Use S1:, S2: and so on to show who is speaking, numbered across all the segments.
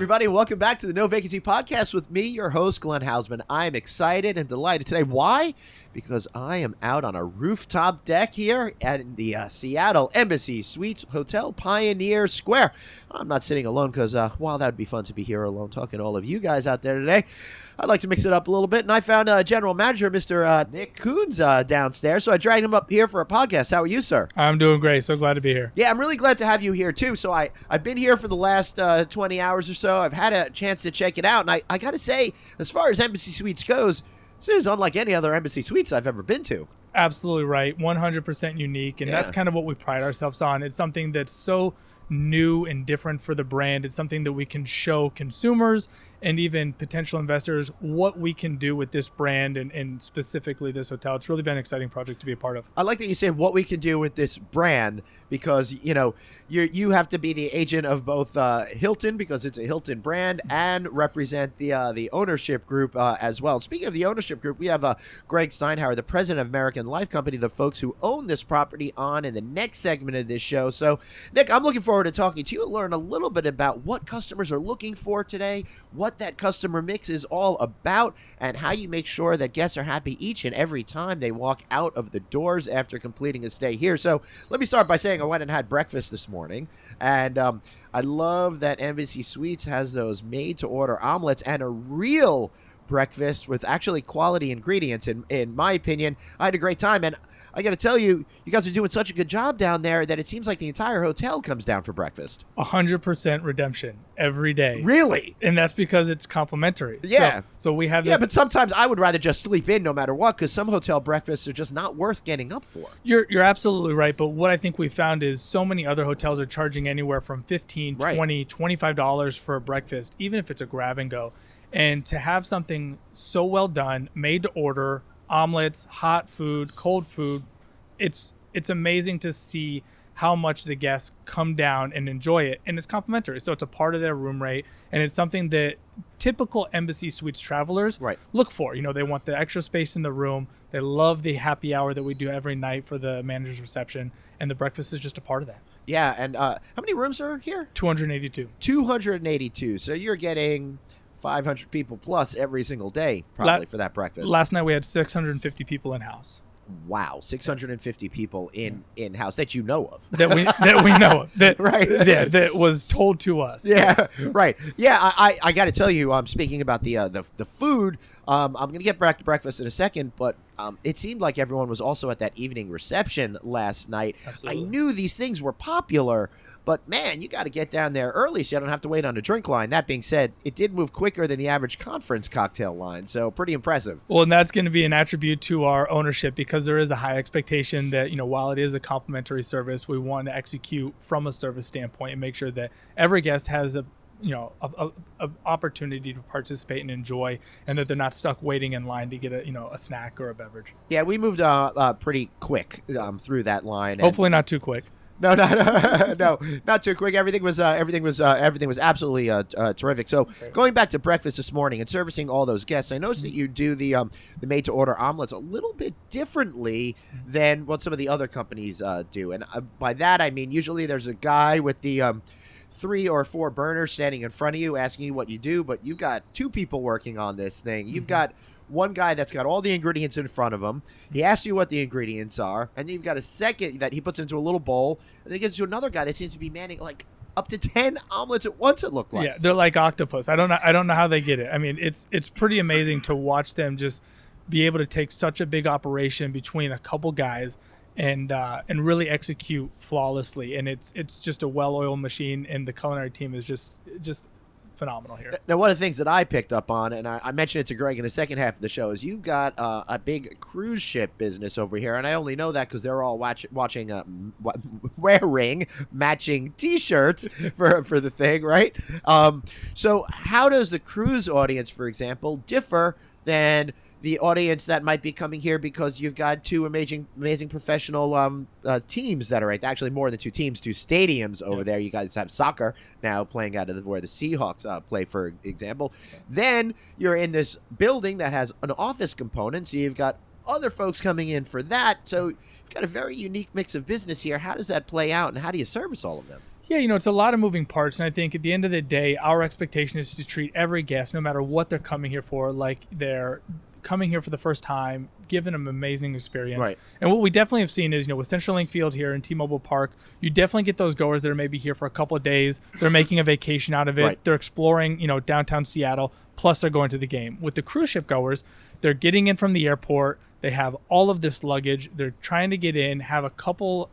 S1: everybody. Welcome back to the No Vacancy podcast with me, your host, Glenn Haussman. I'm excited and delighted today. Why? Because I am out on a rooftop deck here at the Seattle Embassy Suites Hotel Pioneer Square. I'm not sitting alone because, while that would be fun to be here alone talking to all of you guys out there today, I'd like to mix it up a little bit. And I found General Manager, Mr. Nick Kuhns, downstairs. So I dragged him up here for a podcast. How are you, sir?
S2: I'm doing great. So glad to be here.
S1: Yeah, I'm really glad to have you here, too. So I've been here for the last 20 hours or so. I've had a chance to check it out. And I got to say, as far as Embassy Suites goes, this is unlike any other Embassy Suites I've ever been to.
S2: Absolutely right. 100% unique. And that's kind of what we pride ourselves on. It's something that's so new and different for the brand. It's something that we can show consumers and even potential investors what we can do with this brand and specifically this hotel. It's really been an exciting project to be a part of.
S1: I like that you say what we can do with this brand because, you know, you have to be the agent of both Hilton because it's a Hilton brand and represent the ownership group as well. Speaking of the ownership group, we have Greg Steinhauer, the president of American Life Company, the folks who own this property on in the next segment of this show. So, Nick, I'm looking forward to talking to you and learn a little bit about what customers are looking for today, what that customer mix is all about, and how you make sure that guests are happy each and every time they walk out of the doors after completing a stay here. So let me start by saying I went and had breakfast this morning, and I love that Embassy Suites has those made-to-order omelets and a real breakfast with actually quality ingredients. In my opinion, I had a great time, and I got to tell you, you guys are doing such a good job down there that it seems like the entire hotel comes down for breakfast.
S2: 100% redemption every day.
S1: Really?
S2: And that's because it's complimentary.
S1: Yeah.
S2: So we have this.
S1: Yeah, but sometimes I would rather just sleep in no matter what because some hotel breakfasts are just not worth getting up for.
S2: You're absolutely right. But what I think we found is so many other hotels are charging anywhere from $15, $20, $25 for a breakfast, even if it's a grab and go. And to have something so well done, made to order, omelets, hot food, cold food, it's amazing to see how much the guests come down and enjoy it. And it's complimentary. So it's a part of their room rate. And it's something that typical Embassy Suites travelers look for. You know, they want the extra space in the room. They love the happy hour that we do every night for the manager's reception. And the breakfast is just a part of that.
S1: Yeah. And how many rooms are here?
S2: 282.
S1: 282. So you're getting 500 people plus every single day probably for that breakfast.
S2: Last night we had 650 people in-house.
S1: Wow, 650 people in-house that you know of.
S2: that we know of.
S1: Right.
S2: Yeah, that was told to us.
S1: Yeah,
S2: yes.
S1: Right. Yeah, I got to tell you, speaking about the food, I'm going to get back to breakfast in a second, but it seemed like everyone was also at that evening reception last night.
S2: Absolutely.
S1: I knew these things were popular, but, man, you got to get down there early so you don't have to wait on a drink line. That being said, it did move quicker than the average conference cocktail line, so pretty impressive.
S2: Well, and that's going to be an attribute to our ownership because there is a high expectation that, you know, while it is a complimentary service, we want to execute from a service standpoint and make sure that every guest has a opportunity to participate and enjoy, and that they're not stuck waiting in line to get a snack or a beverage.
S1: Yeah, we moved pretty quick through that line.
S2: Hopefully not too quick.
S1: No, not too quick. Everything was absolutely terrific. So going back to breakfast this morning and servicing all those guests, I noticed that you do the made-to-order omelets a little bit differently than what some of the other companies do. And by that I mean usually there's a guy with the 3 or 4 burners standing in front of you asking you what you do, but you've got 2 people working on this thing. You've got one guy that's got all the ingredients in front of him. He asks you what the ingredients are, and then you've got a second that he puts into a little bowl, and then he gets to another guy that seems to be manning like up to 10 omelets at once, it looked like.
S2: Yeah, they're like octopus. I don't know how they get it. I mean, it's pretty amazing to watch them just be able to take such a big operation between a couple guys and really execute flawlessly. And it's just a well-oiled machine, and the culinary team is just phenomenal here.
S1: Now, one of the things that I picked up on, and I mentioned it to Greg in the second half of the show, is you've got a big cruise ship business over here, and I only know that because they're all wearing matching T-shirts for the thing, right? So how does the cruise audience, for example, differ than the audience that might be coming here because you've got 2 amazing professional teams that are actually more than 2 teams, 2 stadiums over there. You guys have soccer now playing out of where the Seahawks play, for example. Then you're in this building that has an office component, so you've got other folks coming in for that. So you've got a very unique mix of business here. How does that play out, and how do you service all of them?
S2: Yeah, it's a lot of moving parts, and I think at the end of the day, our expectation is to treat every guest, no matter what they're coming here for, like they're coming here for the first time, giving them an amazing experience.
S1: Right.
S2: And what we definitely have seen is, with CenturyLink Field here in T-Mobile Park, you definitely get those goers that are maybe here for a couple of days. They're making a vacation out of it.
S1: Right.
S2: They're exploring, downtown Seattle, plus they're going to the game. With the cruise ship goers, they're getting in from the airport. They have all of this luggage. They're trying to get in, have a couple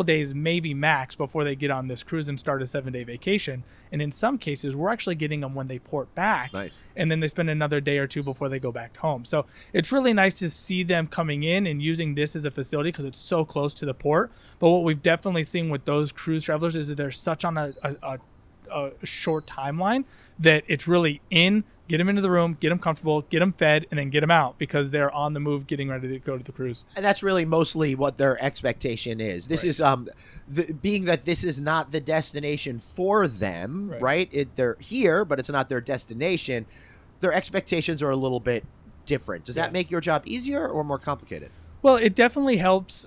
S2: days maybe max before they get on this cruise and start a 7-day vacation. And in some cases, we're actually getting them when they port back.
S1: Nice.
S2: And then they spend another day or two before they go back home. So it's really nice to see them coming in and using this as a facility because it's so close to the port. But what we've definitely seen with those cruise travelers is that they're such on a short timeline that it's really get them into the room, get them comfortable, get them fed, and then get them out because they're on the move getting ready to go to the cruise.
S1: And that's really mostly what their expectation is. This is being that this is not the destination for them, right? They're here, but it's not their destination. Their expectations are a little bit different. Does that make your job easier or more complicated?
S2: Well, it definitely helps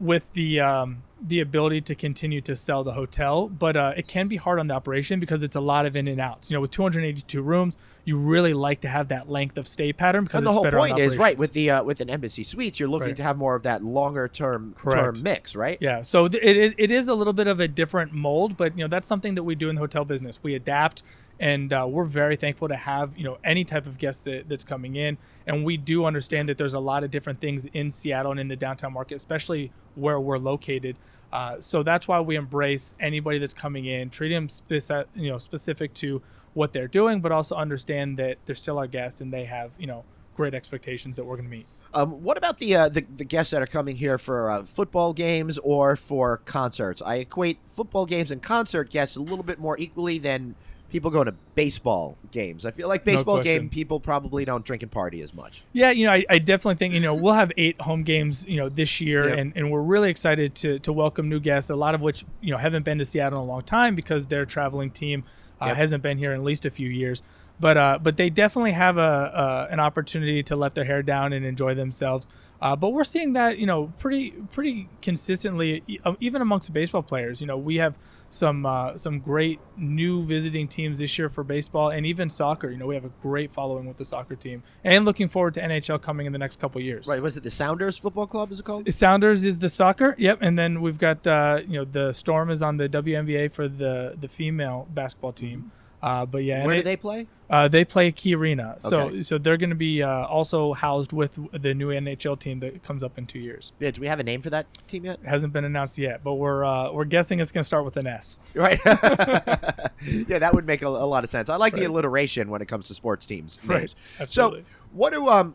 S2: with the ability to continue to sell the hotel, but it can be hard on the operation because it's a lot of in and outs. With 282 rooms, you really like to have that length of stay pattern because
S1: and the
S2: it's
S1: whole
S2: better on
S1: point is
S2: operations.
S1: with an Embassy Suites, you're looking to have more of that longer term mix, right?
S2: Yeah, so it is a little bit of a different mold, but that's something that we do in the hotel business. We adapt. And we're very thankful to have, any type of guest that's coming in. And we do understand that there's a lot of different things in Seattle and in the downtown market, especially where we're located. So that's why we embrace anybody that's coming in, treat them specific to what they're doing, but also understand that they're still our guests and they have, great expectations that we're going to meet.
S1: What about the guests that are coming here for football games or for concerts? I equate football games and concert guests a little bit more equally than people going to baseball games. I feel like baseball game people probably don't drink and party as much.
S2: Yeah, I definitely think, we'll have 8 home games, this year, and we're really excited to welcome new guests, a lot of which, haven't been to Seattle in a long time because their traveling team hasn't been here in at least a few years. But they definitely have an opportunity to let their hair down and enjoy themselves. But we're seeing that, pretty consistently, even amongst baseball players. We have some great new visiting teams this year for baseball and even soccer. We have a great following with the soccer team and looking forward to NHL coming in the next couple of years.
S1: Right. Was it the Sounders Football Club, is it called?
S2: Sounders is the soccer. Yep. And then we've got, the Storm is on the WNBA for the female basketball team. But yeah,
S1: where do they play?
S2: They play Key Arena,
S1: Okay.
S2: so they're going to be also housed with the new NHL team that comes up in 2 years.
S1: Yeah, do we have a name for that team yet?
S2: It hasn't been announced yet, but we're guessing it's going to start with an S.
S1: Right. Yeah, that would make a lot of sense. I like the alliteration when it comes to sports teams.
S2: Right. Absolutely.
S1: So, what do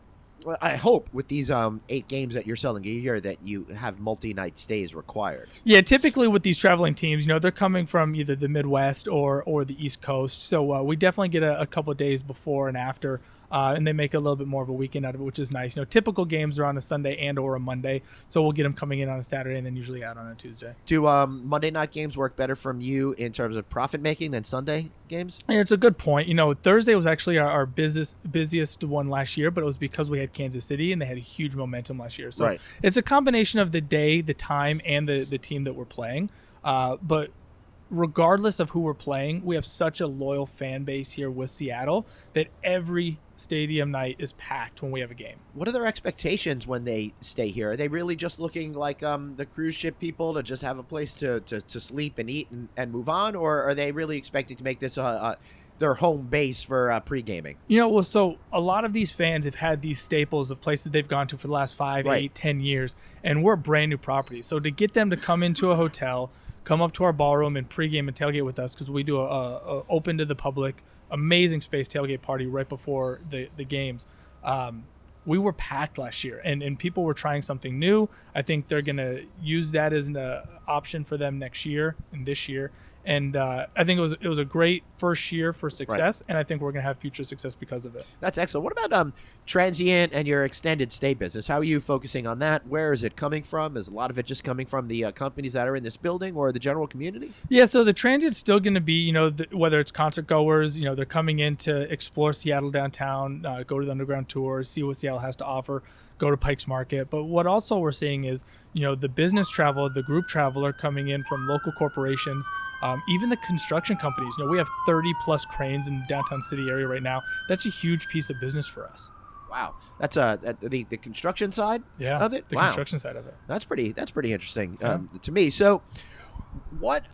S1: I hope with these 8 games that you're selling a year that you have multi-night stays required.
S2: Yeah, typically with these traveling teams, they're coming from either the Midwest or the East Coast. So we definitely get a couple of days before and after, and they make a little bit more of a weekend out of it, which is nice. Typical games are on a Sunday and or a Monday, so we'll get them coming in on a Saturday and then usually out on a Tuesday.
S1: Do Monday night games work better from you in terms of profit making than Sunday games?
S2: Yeah, it's a good point. Thursday was actually our busiest one last year, but it was because we had Kansas City and they had a huge momentum last year. So it's a combination of the day, the time, and the team that we're playing. But regardless of who we're playing, we have such a loyal fan base here with Seattle that every stadium night is packed when we have a game.
S1: What are their expectations when they stay here? Are they really just looking like the cruise ship people to just have a place to sleep and eat and move on? Or are they really expecting to make this their home base for pre-gaming?
S2: Well, so a lot of these fans have had these staples of places they've gone to for the last 5, 8, 10 years, and we're a brand new property. So to get them to come into a hotel, come up to our ballroom and pregame and tailgate with us, because we do a open to the public, amazing space tailgate party right before the games. We were packed last year, and people were trying something new. I think they're going to use that as an option for them next year and this year. And I think it was a great first year for success, and I think we're going to have future success because of it.
S1: That's excellent. What about transient and your extended stay business? How are you focusing on that? Where is it coming from? Is a lot of it just coming from the companies that are in this building or the general community?
S2: Yeah, so the transit's still going to be, whether it's concert goers, they're coming in to explore Seattle downtown, go to the underground tour, see what Seattle has to offer. go to Pike's Market. But what also we're seeing is, the business travel, the group travel are coming in from local corporations, even the construction companies. We have 30 plus cranes in the downtown city area right now. That's a huge piece of business for us.
S1: Wow, that's the construction side of it.
S2: The
S1: wow.
S2: construction side of it.
S1: That's pretty interesting to me. So, what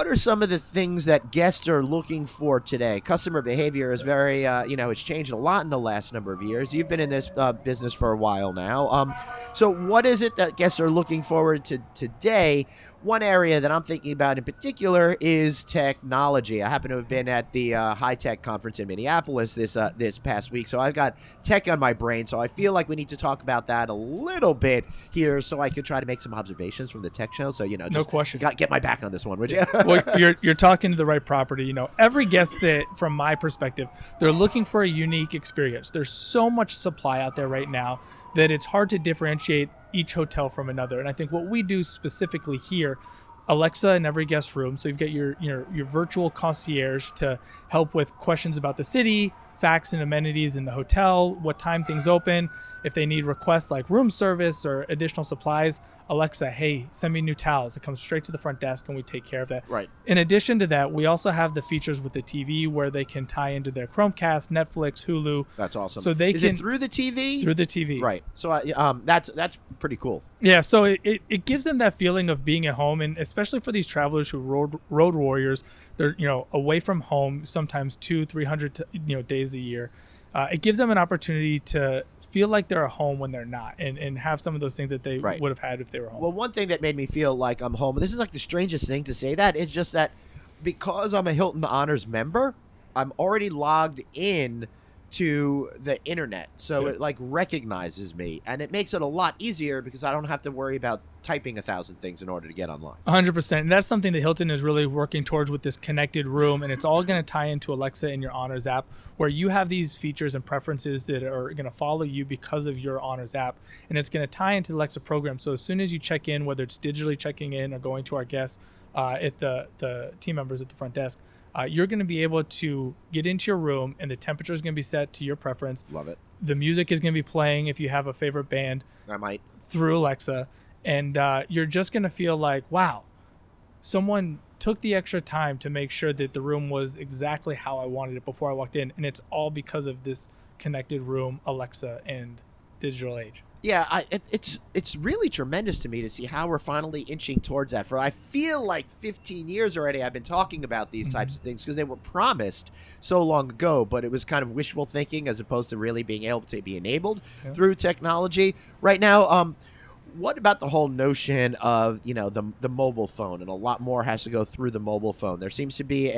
S1: are some of the things that guests are looking for today? Customer behavior is very, it's changed a lot in the last number of years. You've been in this business for a while now. So, what is it that guests are looking forward to today? One area that I'm thinking about in particular is technology. I happen to have been at the High Tech Conference in Minneapolis this past week, so I've got tech on my brain. So I feel like we need to talk about that a little bit here, so I could try to make some observations from the tech show. So just
S2: no question,
S1: get my back on this one, would you?
S2: Well, you're talking to the right property. Every guest that, from my perspective, they're looking for a unique experience. There's so much supply out there right now that it's hard to differentiate each hotel from another. And I think what we do specifically here, Alexa in every guest room. So you've got your virtual concierge to help with questions about the city, facts and amenities in the hotel, what time things open. If they need requests like room service or additional supplies, Alexa, hey, send me new towels. It comes straight to the front desk and we take care of that.
S1: Right.
S2: In addition to that, we also have the features with the TV where they can tie into their Chromecast, Netflix, Hulu.
S1: That's awesome.
S2: So
S1: Is it through the TV?
S2: Through the TV.
S1: Right. So that's pretty cool.
S2: Yeah, so it gives them that feeling of being at home, and especially for these travelers who road warriors, they're away from home sometimes 200-300 days a year. It gives them an opportunity to feel like they're at home when they're not, and have some of those things that they would have had if they were home.
S1: Well, one thing that made me feel like I'm home, and this is like the strangest thing to say that, is just that because I'm a Hilton Honors member, I'm already logged in to the internet, so it like recognizes me, and it makes it a lot easier because I don't have to worry about typing 1,000 things in order to get online.
S2: 100%. And that's something that Hilton is really working towards with this connected room, and it's all going to tie into Alexa in your Honors app, where you have these features and preferences that are going to follow you because of your Honors app, and it's going to tie into the Alexa program. So as soon as you check in, whether it's digitally checking in or going to our guests at the team members at the front desk, you're going to be able to get into your room, and the temperature is going to be set to your preference.
S1: Love it.
S2: The music is going to be playing if you have a favorite band.
S1: I might.
S2: Through Alexa. And you're just going to feel like, wow, someone took the extra time to make sure that the room was exactly how I wanted it before I walked in. And it's all because of this connected room, Alexa, and digital age.
S1: Yeah, it's really tremendous to me to see how we're finally inching towards that. For I feel like 15 years already I've been talking about these types of things because they were promised so long ago, but it was kind of wishful thinking as opposed to really being able to be enabled through technology. Right now, what about the whole notion of the mobile phone, and a lot more has to go through the mobile phone? There seems to be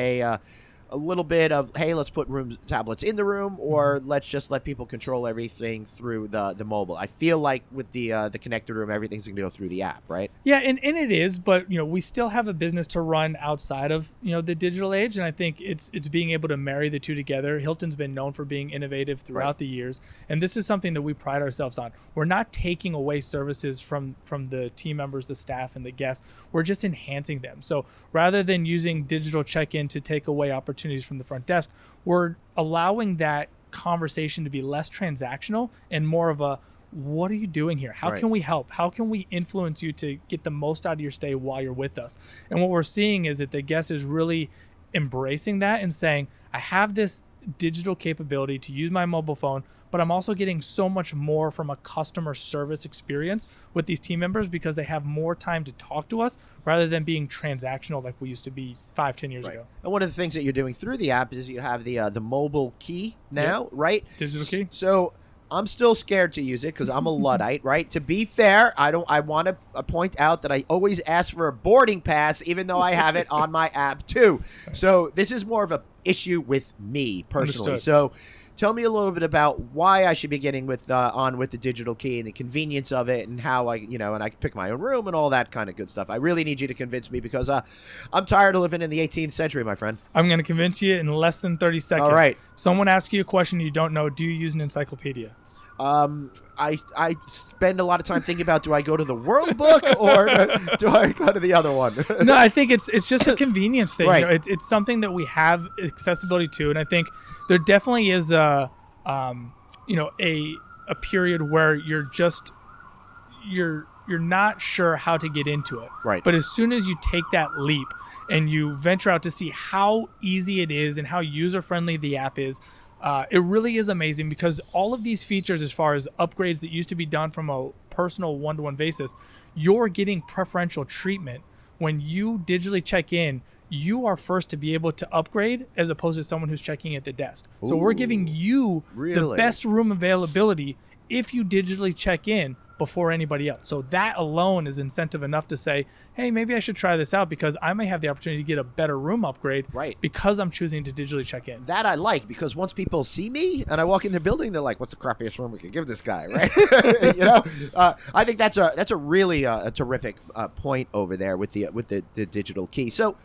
S1: a little bit of, hey, let's put tablets in the room, or let's just let people control everything through the mobile. I feel like with the connected room, everything's going to go through the app, right?
S2: Yeah, and it is, but we still have a business to run outside of the digital age, and I think it's being able to marry the two together. Hilton's been known for being innovative throughout the years, and this is something that we pride ourselves on. We're not taking away services from the team members, the staff, and the guests. We're just enhancing them. So rather than using digital check-in to take away opportunities from the front desk, we're allowing that conversation to be less transactional and more of a, what are you doing here? How can we help? How can we influence you to get the most out of your stay while you're with us? And what we're seeing is that the guest is really embracing that and saying, I have this digital capability to use my mobile phone, but I'm also getting so much more from a customer service experience with these team members because they have more time to talk to us rather than being transactional like we used to be 5-10 years ago.
S1: And one of the things that you're doing through the app is you have the mobile key now, right?
S2: Digital key.
S1: So I'm still scared to use it because I'm a Luddite, right? To be fair, I want to point out that I always ask for a boarding pass, even though I have it on my app too. So this is more of an issue with me personally.
S2: Understood.
S1: So tell me a little bit about why I should be getting on with the digital key and the convenience of it, and how and I can pick my own room and all that kind of good stuff. I really need you to convince me because I'm tired of living in the 18th century, my friend.
S2: I'm going to convince you in less than 30 seconds.
S1: All right.
S2: Someone asks you a question you don't know. Do you use an encyclopedia?
S1: I spend a lot of time thinking about, do I go to the World Book or do I go to the other one?
S2: No, I think it's just a convenience thing.
S1: Right.
S2: It's something that we have accessibility to, and I think there definitely is a a period where you're not sure how to get into it.
S1: Right.
S2: But as soon as you take that leap and you venture out to see how easy it is and how user-friendly the app is, it really is amazing, because all of these features, as far as upgrades that used to be done from a personal one-to-one basis, you're getting preferential treatment. When you digitally check in, you are first to be able to upgrade as opposed to someone who's checking at the desk. So we're giving you the best room availability if you digitally check in before anybody else. So that alone is incentive enough to say, hey, maybe I should try this out, because I may have the opportunity to get a better room upgrade because I'm choosing to digitally check in.
S1: That I like, because once people see me and I walk in the building, they're like, what's the crappiest room we could give this guy, right? I think that's a really a terrific point over there with the digital key. So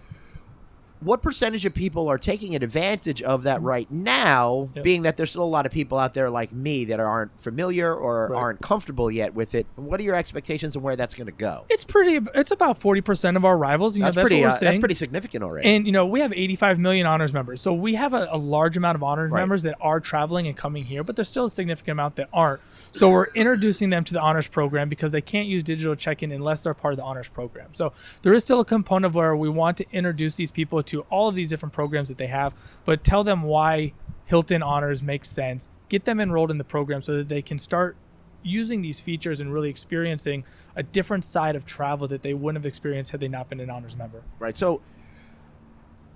S1: what percentage of people are taking advantage of that right now, being that there's still a lot of people out there like me that aren't familiar or aren't comfortable yet with it? What are your expectations and where that's going to go?
S2: It's about 40% of our arrivals.
S1: That's
S2: what we're saying.
S1: That's pretty significant already.
S2: And, we have 85 million honors members. So we have a large amount of honors members that are traveling and coming here, but there's still a significant amount that aren't. So we're introducing them to the honors program, because they can't use digital check-in unless they're part of the honors program. So there is still a component where we want to introduce these people to all of these different programs that they have, but tell them why Hilton Honors makes sense. Get them enrolled in the program so that they can start using these features and really experiencing a different side of travel that they wouldn't have experienced had they not been an honors member.
S1: Right. So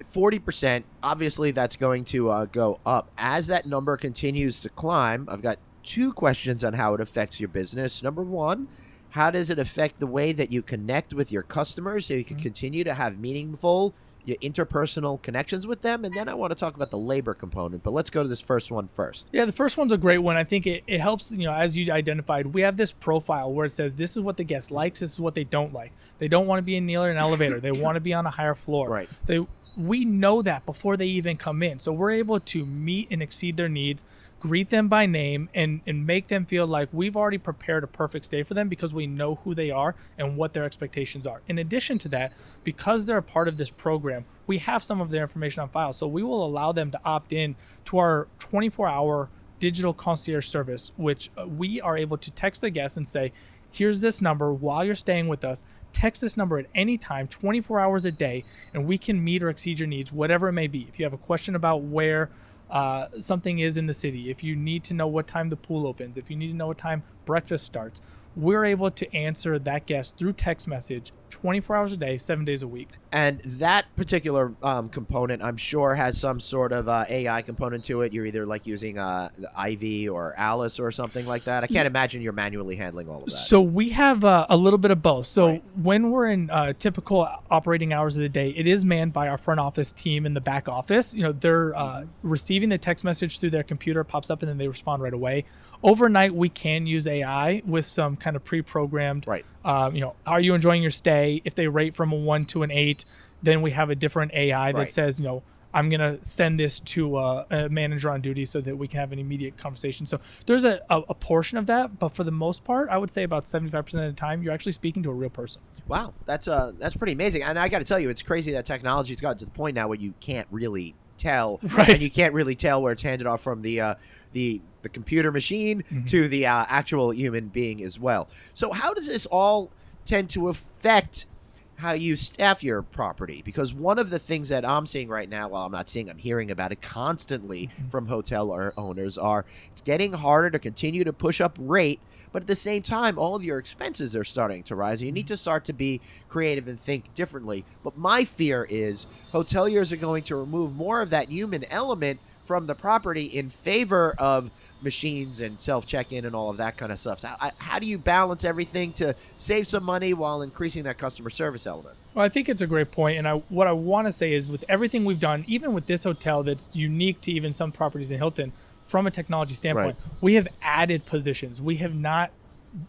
S1: 40%, obviously that's going to go up. As that number continues to climb, I've got two questions on how it affects your business. Number one, how does it affect the way that you connect with your customers so you can continue to have meaningful your interpersonal connections with them? And then I want to talk about the labor component, but let's go to this first one first.
S2: Yeah, the first one's a great one. I think it helps, as you identified, we have this profile where it says this is what the guest likes, this is what they don't like. They don't want to be near an elevator. They want to be on a higher floor.
S1: Right.
S2: We know that before they even come in. So we're able to meet and exceed their needs, greet them by name, and make them feel like we've already prepared a perfect stay for them, because we know who they are and what their expectations are. In addition to that, because they're a part of this program, we have some of their information on file. So we will allow them to opt in to our 24-hour digital concierge service, which we are able to text the guest and say, here's this number while you're staying with us. Text this number at any time, 24 hours a day, and we can meet or exceed your needs, whatever it may be. If you have a question about where something is in the city, if you need to know what time the pool opens, if you need to know what time breakfast starts, we're able to answer that guest through text message 24 hours a day, 7 days a week.
S1: And that particular component, I'm sure, has some sort of AI component to it. You're either like using the Ivy or Alice or something like that. I can't imagine you're manually handling all of that.
S2: So we have a little bit of both. So when we're in typical operating hours of the day, it is manned by our front office team in the back office. They're receiving the text message through their computer, pops up, and then they respond right away. Overnight, we can use AI with some kind of pre-programmed, are you enjoying your stay? If they rate from a 1 to an 8, then we have a different AI that says, I'm going to send this to a manager on duty so that we can have an immediate conversation. So there's a portion of that, but for the most part, I would say about 75% of the time, you're actually speaking to a real person. Wow,
S1: that's pretty amazing. And I got to tell you, it's crazy that technology's got to the point now where you can't really tell, and you can't really tell where it's handed off from the computer machine to the actual human being as well. So how does this all tend to affect how you staff your property? Because one of the things that I'm seeing right now, well, I'm not seeing, I'm hearing about it constantly from hotel owners, it's getting harder to continue to push up rate, but at the same time, all of your expenses are starting to rise. You need to start to be creative and think differently. But my fear is hoteliers are going to remove more of that human element from the property in favor of machines and self-check-in and all of that kind of stuff. So how do you balance everything to save some money while increasing that customer service element?
S2: Well, I think it's a great point. And what I want to say is with everything we've done, even with this hotel that's unique to even some properties in Hilton, from a technology standpoint, we have added positions. We have not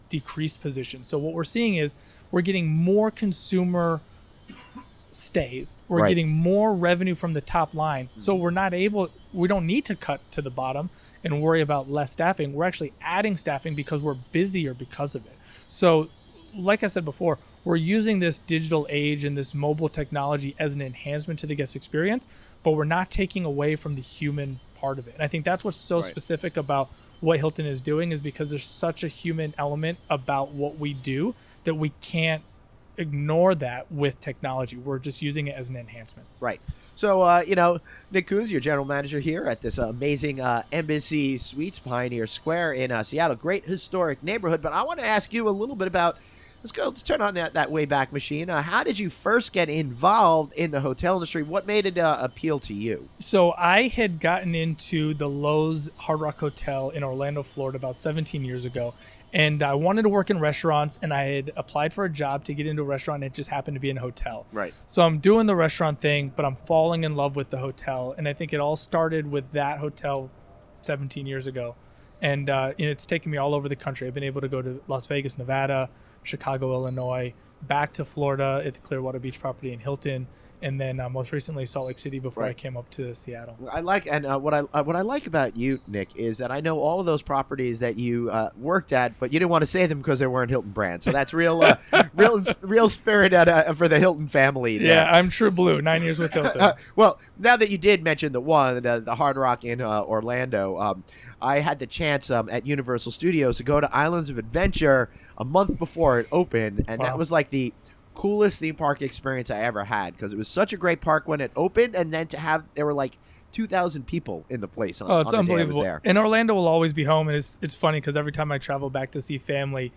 S2: decreased positions. So what we're seeing is we're getting more consumer stays. We're getting more revenue from the top line. So we don't need to cut to the bottom and worry about less staffing. We're actually adding staffing because we're busier because of it. So like I said before, we're using this digital age and this mobile technology as an enhancement to the guest experience, but we're not taking away from the human part of it. And I think that's what's so specific about what Hilton is doing, is because there's such a human element about what we do that we can't ignore that with technology. We're just using it as an enhancement.
S1: Right. So, Nick Kuhns, your general manager here at this amazing Embassy Suites, Pioneer Square in Seattle. Great historic neighborhood. But I want to ask you a little bit about, let's turn on that Wayback Machine. How did you first get involved in the hotel industry? What made it appeal to you?
S2: So I had gotten into the Lowe's Hard Rock Hotel in Orlando, Florida about 17 years ago. And I wanted to work in restaurants, and I had applied for a job to get into a restaurant, and it just happened to be in a hotel.
S1: Right.
S2: So I'm doing the restaurant thing, but I'm falling in love with the hotel. And I think it all started with that hotel 17 years ago. And it's taken me all over the country. I've been able to go to Las Vegas, Nevada, Chicago, Illinois, back to Florida at the Clearwater Beach property in Hilton, and then most recently Salt Lake City before I came up to Seattle.
S1: What I like about you, Nick, is that I know all of those properties that you worked at, but you didn't want to say them because they weren't Hilton brand. So that's real spirit for the Hilton family there.
S2: Yeah, I'm true blue. 9 years with Hilton.
S1: Well, now that you did mention the Hard Rock in Orlando, I had the chance at Universal Studios to go to Islands of Adventure a month before it opened, and that was like the coolest theme park experience I ever had, because it was such a great park when it opened, and then there were like 2,000 people in the place on,
S2: it's
S1: on the day I was
S2: unbelievable.
S1: there.
S2: And Orlando will always be home, and it's funny because every time I travel back to see family,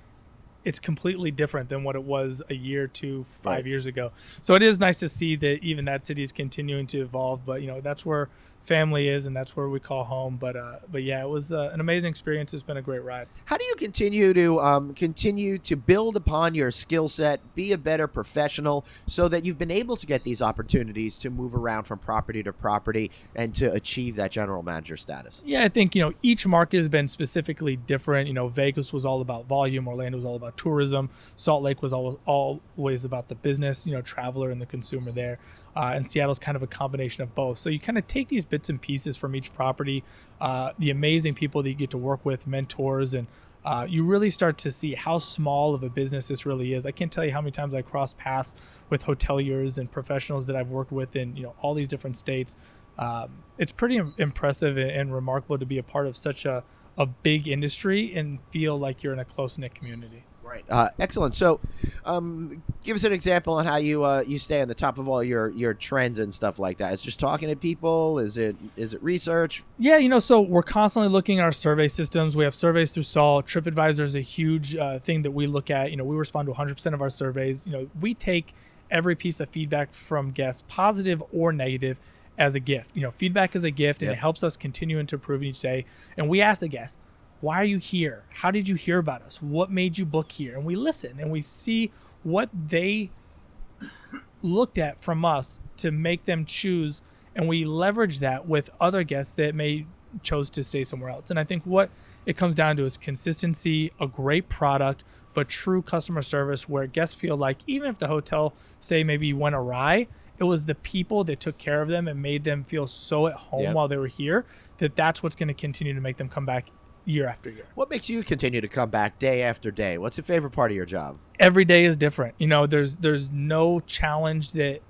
S2: it's completely different than what it was a year to 5 years ago. So it is nice to see that even that city is continuing to evolve, but that's where family is, and that's where we call home. But yeah, it was an amazing experience. It's been a great ride.
S1: How do you continue to build upon your skill set, be a better professional, so that you've been able to get these opportunities to move around from property to property and to achieve that general manager status?
S2: Yeah, I think each market has been specifically different. Vegas was all about volume, Orlando was all about tourism, Salt Lake was always about the business, traveler and the consumer there. And Seattle's kind of a combination of both. So you kind of take these bits and pieces from each property, the amazing people that you get to work with, mentors, and you really start to see how small of a business this really is. I can't tell you how many times I cross paths with hoteliers and professionals that I've worked with in all these different states. It's pretty impressive and remarkable to be a part of such a big industry and feel like you're in a close-knit community.
S1: Right. Excellent. So, give us an example on how you stay on the top of all your trends and stuff like that. Is it just talking to people? Is it research?
S2: Yeah, so we're constantly looking at our survey systems. We have surveys through Salt. TripAdvisor is a huge thing that we look at. We respond to 100% of our surveys. We take every piece of feedback from guests, positive or negative, as a gift. Feedback is a gift, and it helps us continue to improve each day. And we ask the guests, why are you here? How did you hear about us? What made you book here? And we listen and we see what they looked at from us to make them choose. And we leverage that with other guests that may chose to stay somewhere else. And I think what it comes down to is consistency, a great product, but true customer service where guests feel like even if the hotel stay maybe went awry, it was the people that took care of them and made them feel so at home while they were here that's what's going to continue to make them come back year after year.
S1: What makes you continue to come back day after day? What's your favorite part of your job?
S2: Every day is different. There's no challenge that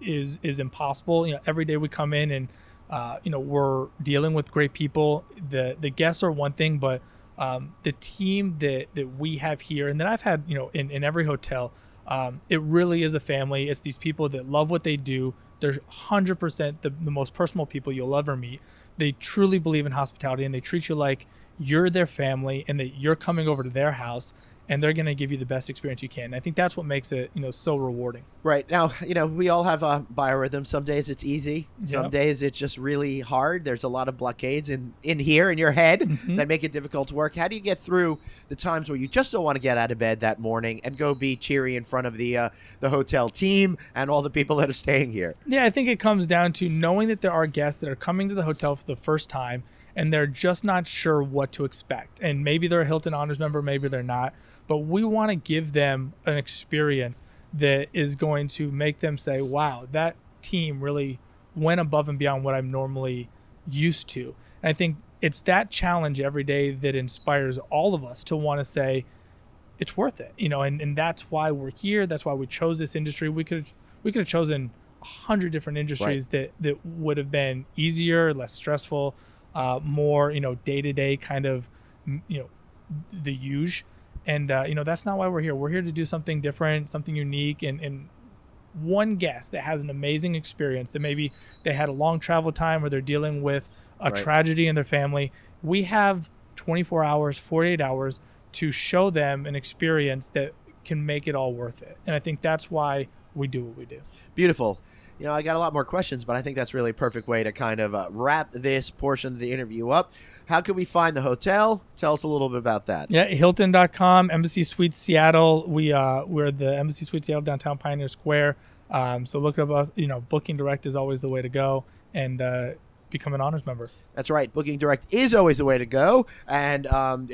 S2: is impossible. Every day we come in and we're dealing with great people. The guests are one thing, but the team that we have here and that I've had in every hotel, it really is a family. It's these people that love what they do. They're 100% the most personal people you'll ever meet. They truly believe in hospitality, and they treat you like you're their family and that you're coming over to their house, and they're going to give you the best experience you can. And I think that's what makes it, so rewarding.
S1: Right. Now, we all have a biorhythm. Some days it's easy. Some days it's just really hard. There's a lot of blockades in here in your head that make it difficult to work. How do you get through the times where you just don't want to get out of bed that morning and go be cheery in front of the hotel team and all the people that are staying here?
S2: Yeah, I think it comes down to knowing that there are guests that are coming to the hotel for the first time and they're just not sure what to expect. And maybe they're a Hilton Honors member, maybe they're not. But we want to give them an experience that is going to make them say, wow, that team really went above and beyond what I'm normally used to. And I think it's that challenge every day that inspires all of us to want to say, it's worth it. And that's why we're here. That's why we chose this industry. We could have chosen 100 different industries that would have been easier, less stressful, more, day-to-day kind of, the huge. And, that's not why we're here. We're here to do something different, something unique. And one guest that has an amazing experience, that maybe they had a long travel time or they're dealing with a tragedy in their family. We have 24 hours, 48 hours to show them an experience that can make it all worth it. And I think that's why we do what we do.
S1: Beautiful. I got a lot more questions, but I think that's really a perfect way to kind of wrap this portion of the interview up. How can we find the hotel? Tell us a little bit about that.
S2: Yeah, Hilton.com, Embassy Suites Seattle. We're the Embassy Suites Seattle, downtown Pioneer Square. So look up us. Booking Direct is always the way to go, and become an Honors member.
S1: That's right. Booking Direct is always the way to go. And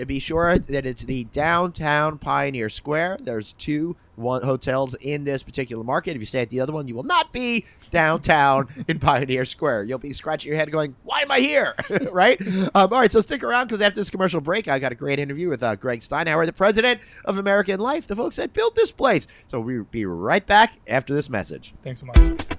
S1: be sure that it's the downtown Pioneer Square. There's two hotels in this particular market. If you stay at the other one, you will not be downtown in Pioneer Square. You'll be scratching your head going, why am I here? Right? All right, so stick around, because after this commercial break, I got a great interview with Greg Steinhauer, the president of American Life, the folks that built this place. So we'll be right back after this message.
S2: Thanks so much.